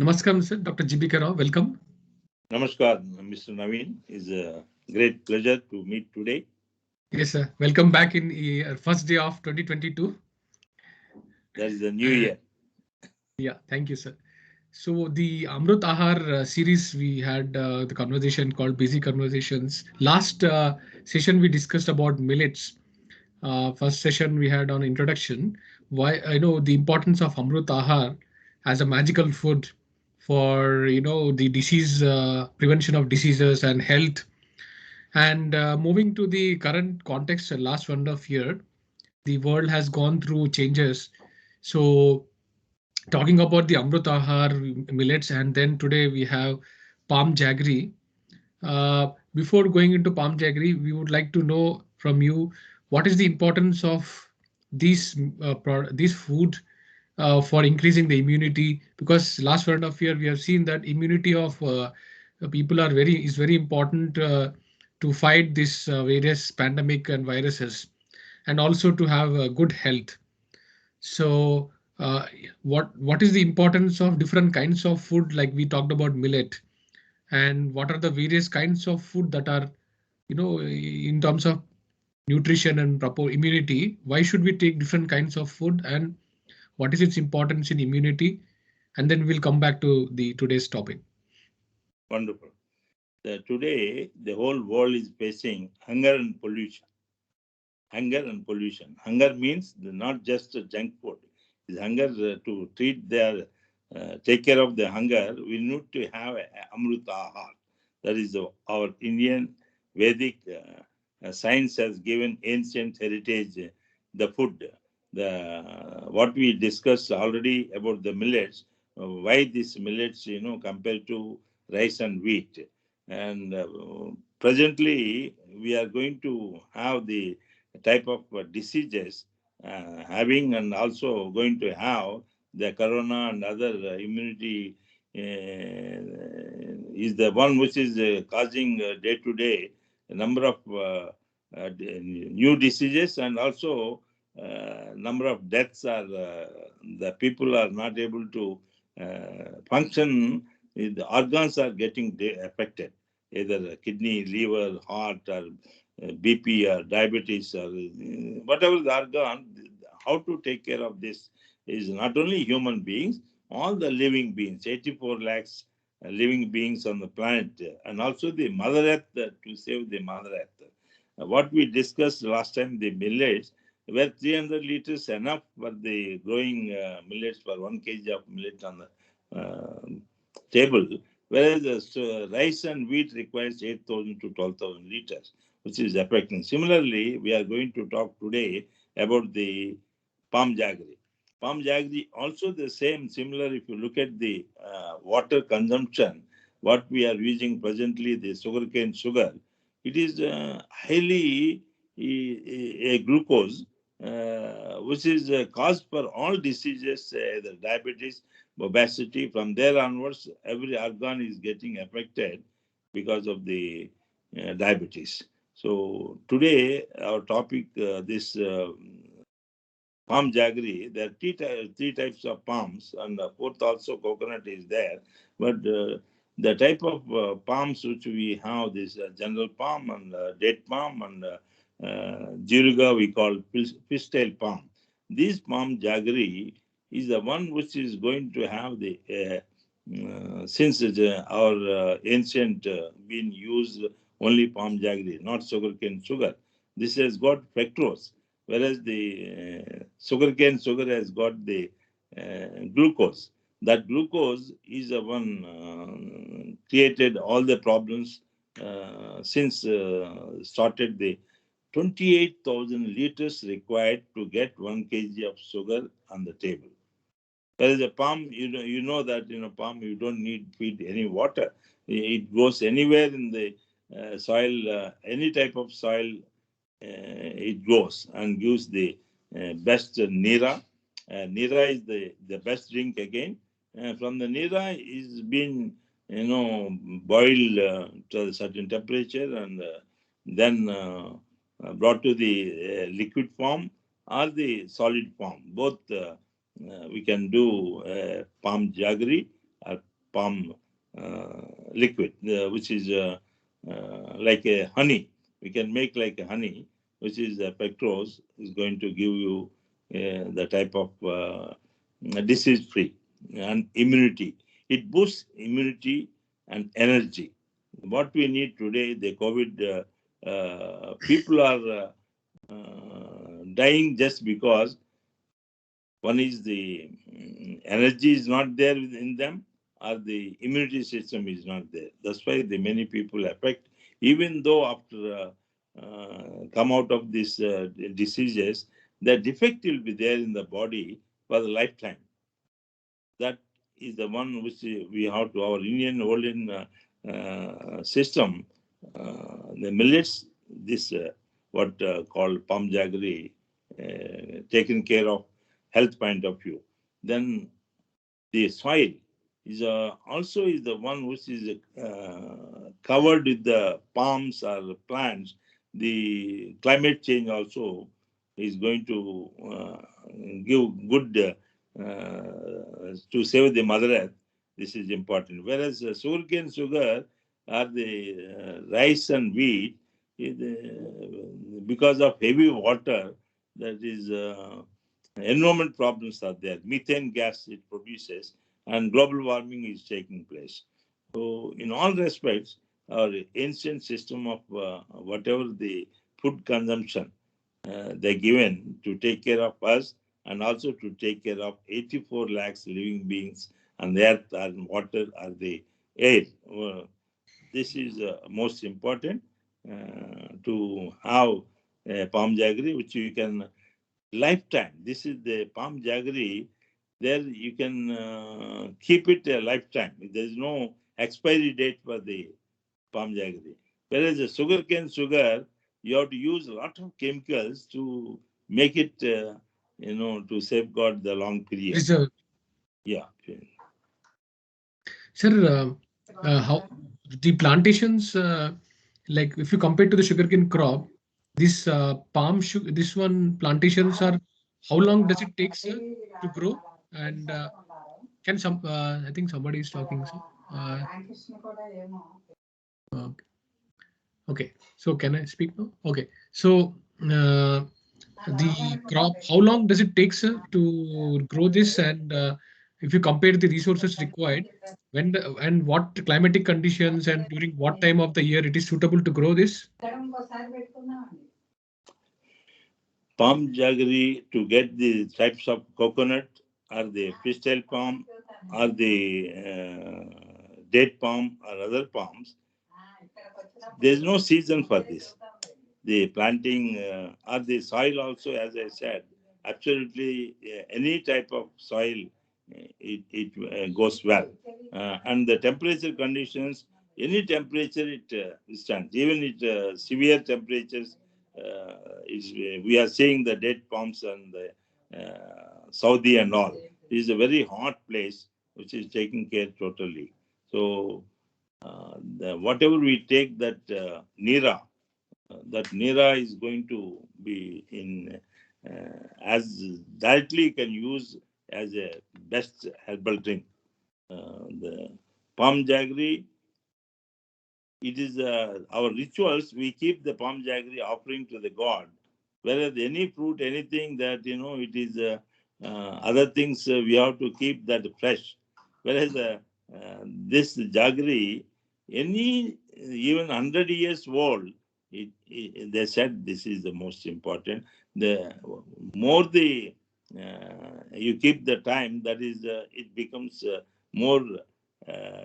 Namaskar, Mr. Dr. G.B.K. Rao. Welcome. Namaskar, Mr. Naveen. It's a great pleasure to meet today. Yes, sir. Welcome back in first day of 2022. That is the new Uh, year. yeah, thank you, sir. So the Amrut Ahar series, we had the conversation called Busy Conversations. Last session, we discussed about millets. First session we had on introduction. Why I know the importance of Amrut Ahar as a magical food for the disease prevention of diseases and health. And moving to the current context, last 1.5 year, the world has gone through changes. So talking about the Amrut Ahar millets, and then today we have palm jaggery. Before going into palm jaggery, we would like to know from you what is the importance of these food for increasing the immunity. Because last 1.5 year we have seen that immunity of people is very important to fight this various pandemic and viruses, and also to have good health. So, what is the importance of different kinds of food? Like we talked about millet, and what are the various kinds of food that are, in terms of nutrition and proper immunity? Why should we take different kinds of food, and what is its importance in immunity? And then we'll come back to the today's topic. Wonderful. Today, the whole world is facing hunger and pollution. Hunger and pollution. Hunger means not just junk food. It's hunger to take care of the hunger. We need to have Amrut Ahar. That is our Indian Vedic science has given ancient heritage, the food. What we discussed already about the millets, why these millets, compared to rice and wheat. And presently, we are going to have the type of diseases having, and also going to have the corona and other immunity is the one which is causing day to day a number of new diseases, and also number of deaths are the people are not able to function. The organs are getting affected, either kidney, liver, heart, or BP or diabetes, or whatever the organ. How to take care of this is not only human beings, all the living beings, 84 lakhs living beings on the planet, and also the Mother Earth, to save the Mother Earth. What we discussed last time, the millets, were 300 liters enough for the growing millets for 1 kg of millet on the table, whereas rice and wheat requires 8,000 to 12,000 liters, which is affecting. Similarly, we are going to talk today about the palm jaggery. Palm jaggery also the same, similar. If you look at the water consumption, what we are using presently, the sugarcane sugar, it is highly a glucose, which is cause for all diseases, the diabetes, obesity. From there onwards, every organ is getting affected because of the diabetes. So today, our topic, this palm jaggery, there are three types of palms, and fourth also coconut is there. But the type of palms which we have, this general palm and date palm and jiruga, we call fishtail palm. This palm jaggery is the one which is going to have the, since our ancient been used only palm jaggery, not sugarcane sugar. This has got fructose, whereas the sugarcane sugar has got the glucose. That glucose is the one created all the problems since started the 28,000 liters required to get 1 kg of sugar on the table. Whereas a palm, you know that palm you don't need feed any water. It goes anywhere in the soil, any type of soil, it grows and gives the best nira. Nira is the best drink again. From the nira is being boiled to a certain temperature, and then brought to the liquid form or the solid form. Both we can do palm jaggery or palm liquid, which is like a honey. We can make like a honey, which is pectose, is going to give you the type of disease-free and immunity. It boosts immunity and energy. What we need today, the COVID, people are dying just because one is the energy is not there in them, or the immunity system is not there. That's why the many people affect. Even though after come out of these diseases, the defect will be there in the body for the lifetime. That is the one which we have to our Indian olden system. The millets, this what called palm jaggery, taken care of health point of view. Then the soil is also is the one which is covered with the palms or plants. The climate change also is going to give good to save the mother earth. This is important. Whereas sugarcane sugar or the rice and wheat, because of heavy water, that is environment problems are there. Methane gas it produces, and global warming is taking place. So, in all respects, our ancient system of whatever the food consumption they're given to take care of us and also to take care of 84 lakhs living beings on the earth and water or the air. This is most important to have palm jaggery, which you can lifetime. This is the palm jaggery. There you can keep it a lifetime. There is no expiry date for the palm jaggery. Whereas the sugarcane sugar, you have to use a lot of chemicals to make it, to safeguard the long period. Reserve. Yeah. Sir, how the plantations, like if you compare to the sugarcane crop, this this one plantations are, how long does it take, sir, to grow? And can I think somebody is talking, sir. Okay. Okay. So can I speak now? Okay. So the crop, how long does it take, sir, to grow this? And if you compare the resources required, and what climatic conditions and during what time of the year it is suitable to grow this? Palm jaggery, to get the types of coconut or the pistil palm or the date palm or other palms, there's no season for this. The planting or the soil also, as I said, absolutely any type of soil, it goes well. And the temperature conditions, any temperature it stands. Even it severe temperatures, we are seeing the date palms and the Saudi and all. It is a very hot place which is taken care totally. So whatever we take that Nira, that Nira is going to be in as directly can use as a best herbal drink. The palm jaggery, it is our rituals. We keep the palm jaggery offering to the god. Whereas any fruit, anything that it is other things we have to keep that fresh. Whereas this jaggery, any even 100 years old, they said this is the most important. The more you keep the time, that is it becomes more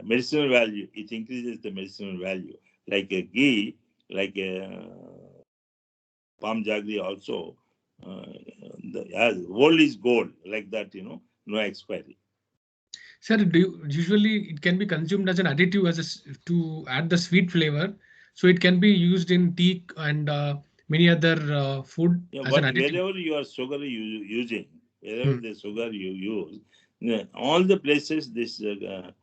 medicinal value. It increases the medicinal value. Like a ghee, like a palm jaggery also. Old is gold, like that, no expiry. Sir, usually it can be consumed as an additive to add the sweet flavor. So it can be used in tea and many other food as an additive. Wherever you are sugar using, wherever the sugar you use, all the places this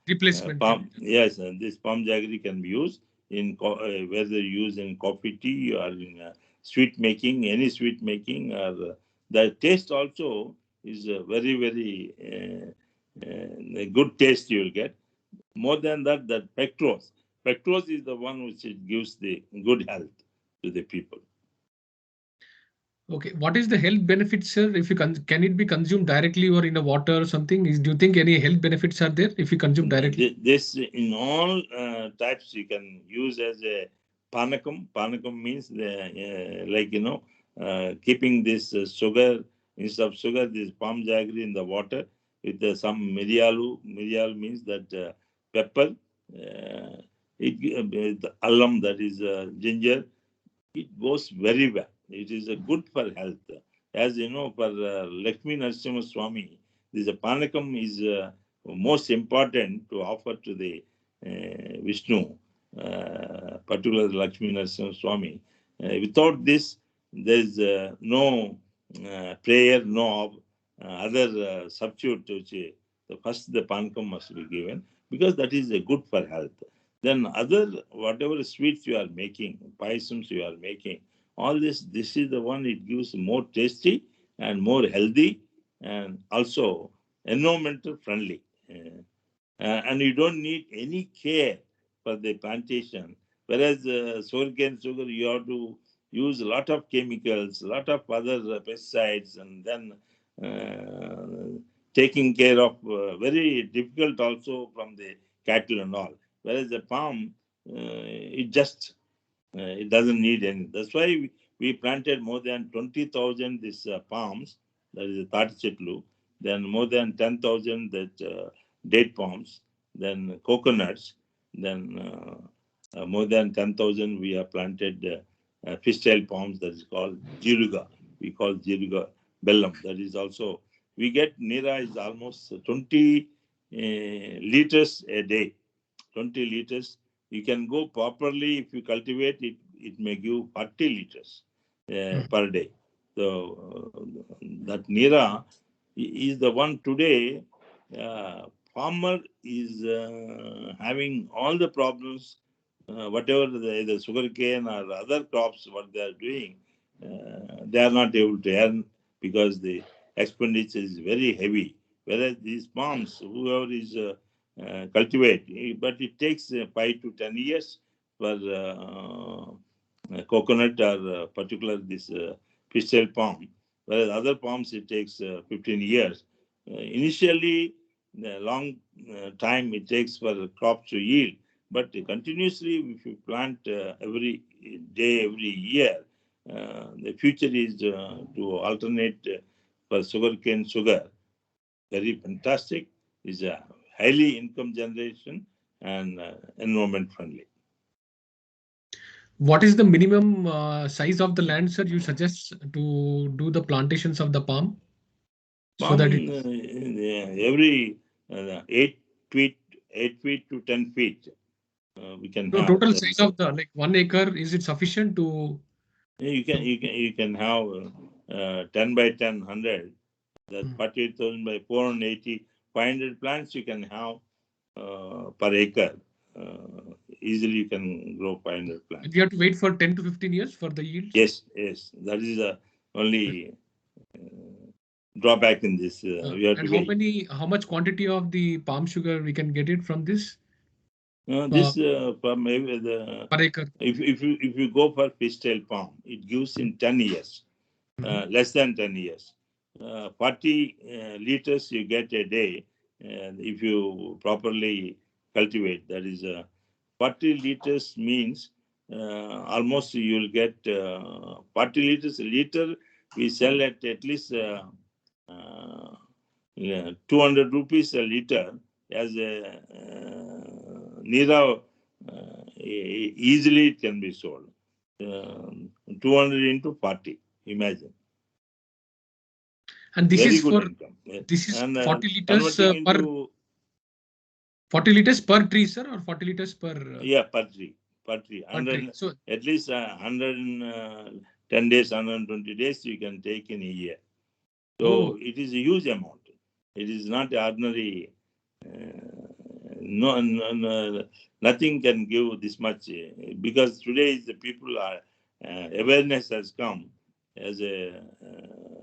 replacement palm, yes, this palm jaggery can be used in whether used in coffee, tea, or in sweet making, any sweet making, or the taste also is very, very a good taste you will get. More than that, that pectose. Pectose is the one which it gives the good health to the people. Okay, what is the health benefits, sir? If you can it be consumed directly or in a water or something? Do you think any health benefits are there if you consume directly? This in all types you can use as a panakam. Panakam means like keeping this sugar, instead of sugar, this palm jaggery in the water with some mirialu. Mirial means that pepper. The alum, that is ginger. It goes very well. It is good for health. As you know, for Lakshmi Narasimha Swami, this Panakam is most important to offer to the Vishnu, particularly Lakshmi Narasimha Swami. Without this, there is no prayer, no other substitute. The first, the Panakam must be given because that is good for health. Then other, whatever sweets you are making, payasams you are making, all this is the one, it gives more tasty and more healthy and also environmental friendly. And you don't need any care for the plantation. Whereas sugarcane sugar, you have to use a lot of chemicals, a lot of other pesticides, and then taking care of very difficult also from the cattle and all. Whereas the palm, it doesn't need any. That's why we planted more than 20,000 these palms, that is a Tati Chetlu, then more than 10,000 that date palms, then coconuts, then more than 10,000 we have planted fishtail palms, that is called jiruga. We call jiruga bellam. That is also, we get Nira is almost 20 liters a day. 20 liters. You can go properly if you cultivate it, it may give 40 liters per day. So that Nira is the one today. Farmer is having all the problems, whatever the sugar cane or other crops, what they are doing, they are not able to earn because the expenditure is very heavy. Whereas these farms, whoever is cultivate, but it takes 5 to 10 years for coconut or particular this fishtail palm, whereas other palms it takes 15 years. Initially, the long time it takes for crops to yield, but continuously if you plant every day, every year, the future is to alternate for sugarcane sugar. Very fantastic. Is a highly income generation and environment friendly. What is the minimum size of the land, sir, you suggest to do the plantations of the palm? So Palm that it, every 8 feet, 8 feet to 10 feet we can no, have. total size of the like 1 acre, is it sufficient to You can have 10 by 10, 100. That's 48,000 by 480, 500 plants you can have per acre. Easily you can grow 500 plants. we have to wait for 10 to 15 years for the yields? Yes, yes. That is the only drawback in this. We have And to wait. how much quantity of the palm sugar we can get it from this This from maybe the per acre? if you go for fishtail palm, it gives in 10 years, less than 10 years. 40 liters you get a day, and if you properly cultivate, that is 40 liters means almost you'll get 40 liters a liter. We sell at least 200 rupees a liter as a Nira. Easily it can be sold. 200 into 40, imagine. And this Very is good for income. this is And 40 liters converting per into 40 liters per tree, sir, or 40 liters per per tree, per tree. per tree. 100, So at least 110 days, 120 days you can take in a year. So it is a huge amount. It is not ordinary. Nothing can give this much because today the people are awareness has come as a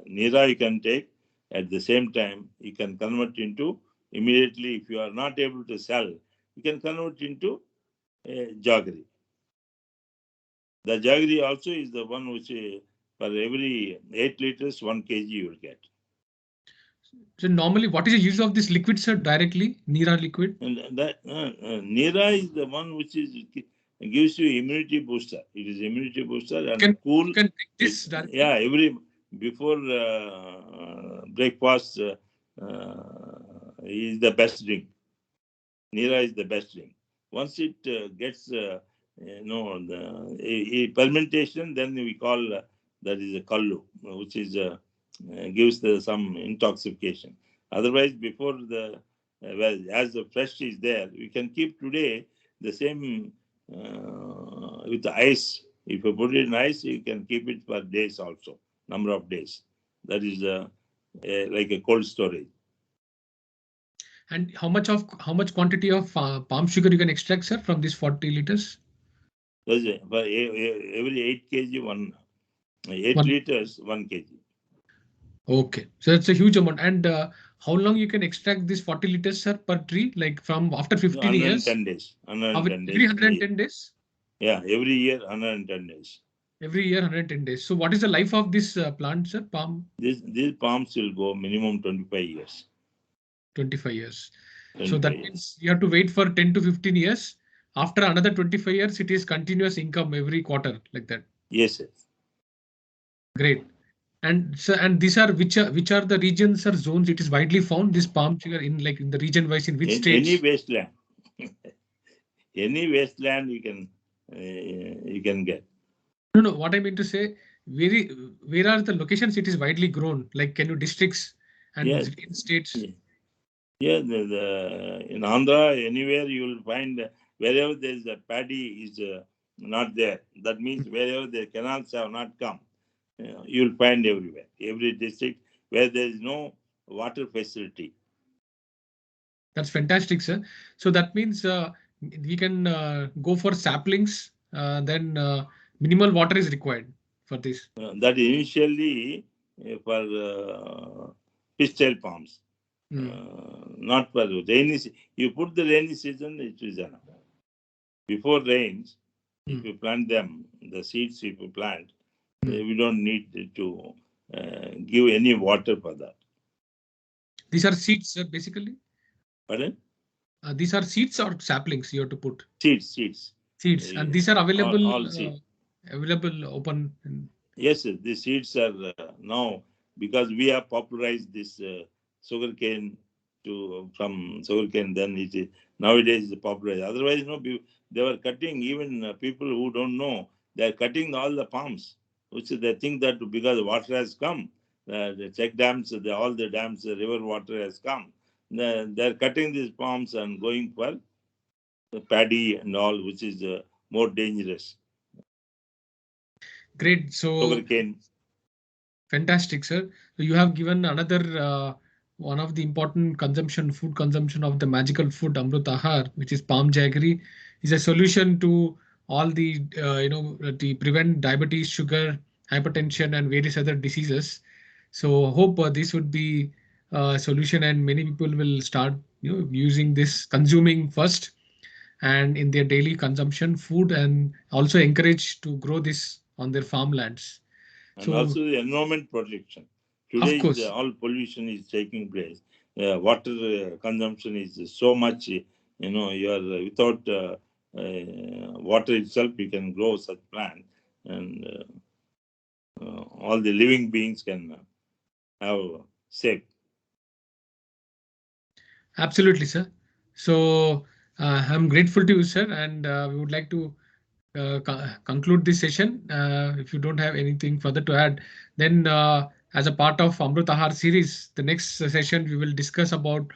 Nira you can take. At the same time, you can convert into immediately if you are not able to sell. you can convert into jaggery. The jaggery also is the one which for every 8 liters, 1 kg you will get. So normally, what is the use of this liquid, sir? Directly, Nira liquid? And that Nira is the one which gives you immunity booster. It is immunity booster and cool. You can drink this directly? Yeah, before breakfast is the best drink. Nira is the best drink. Once it gets the fermentation, then we call that is a kallu, which is gives some intoxication. Otherwise, before as the fresh is there, we can keep today the same with the ice. If you put it in ice, you can keep it for days also, number of days. That is like a cold storage. And how much quantity of palm sugar you can extract, sir, from these 40 liters? For every 8 kg, 8 liters, 1 kg. Okay, so that's a huge amount. And how long you can extract this 40 liters, sir, per tree? Like from after 15 years? 110 days. 110 days. Every 110 days? Yeah, every year 110 days. Every year 110 days. So what is the life of this plant, sir, palm? These palms will go minimum 25 years. 25 years. 25 so that years. means you have to wait for 10 to 15 years. After another 25 years, it is continuous income every quarter like that. Yes, yes. Great. And so, and these are which are the regions or zones it is widely found, this palm sugar in the region wise, in which states? Any wasteland. Any wasteland you can get. No. What I mean to say, where are the locations it is widely grown? Like, can you districts and in states? Yeah, in Andhra, anywhere you will find wherever there is a paddy is not there. That means wherever the canals have not come, you will find everywhere. Every district where there is no water facility. That's fantastic, sir. So that means we can go for saplings. Then minimal water is required for this. That initially for pistol palms. Not for rainy. You put the rainy season, it is enough. Before rains, if you plant them, the seeds if you plant, we don't need to give any water for that. These are seeds, sir, basically? Pardon? These are seeds or saplings you have to put? Seeds. And these are available all available open? Yes, the seeds are now, because we have popularized this sugarcane from sugarcane, then it is nowadays popularized. Otherwise, they were cutting, even people who don't know, they are cutting all the palms, which they think that because water has come, the check dams, all the dams, the river water has come, they are cutting these palms and going for the paddy and all, which is more dangerous. Great. So sugarcane. Fantastic, sir. So you have given another one of the important food consumption of the magical food Amrut Ahar, which is palm jaggery, is a solution to all the the prevent diabetes, sugar, hypertension, and various other diseases. So hope this would be a solution, and many people will start using this, consuming first, and in their daily consumption food, and also encourage to grow this on their farmlands. And also the environment protection. Today, all pollution is taking place. Water consumption is so much, you are without water itself, you can grow such plant, and all the living beings can have safe. Absolutely, sir. So I'm grateful to you, sir, and we would like to conclude this session. If you don't have anything further to add, then as a part of Amrut Ahar series, the next session we will discuss about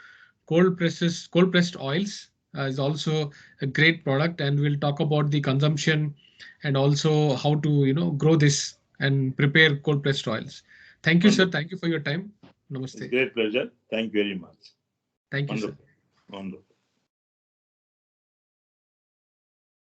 cold pressed oils. Is also a great product, and we'll talk about the consumption and also how to grow this and prepare cold pressed oils. Thank you, sir. Thank you for your time. Namaste. It's a great pleasure. Thank you very much. Thank you, Wonderful. sir. Wonderful.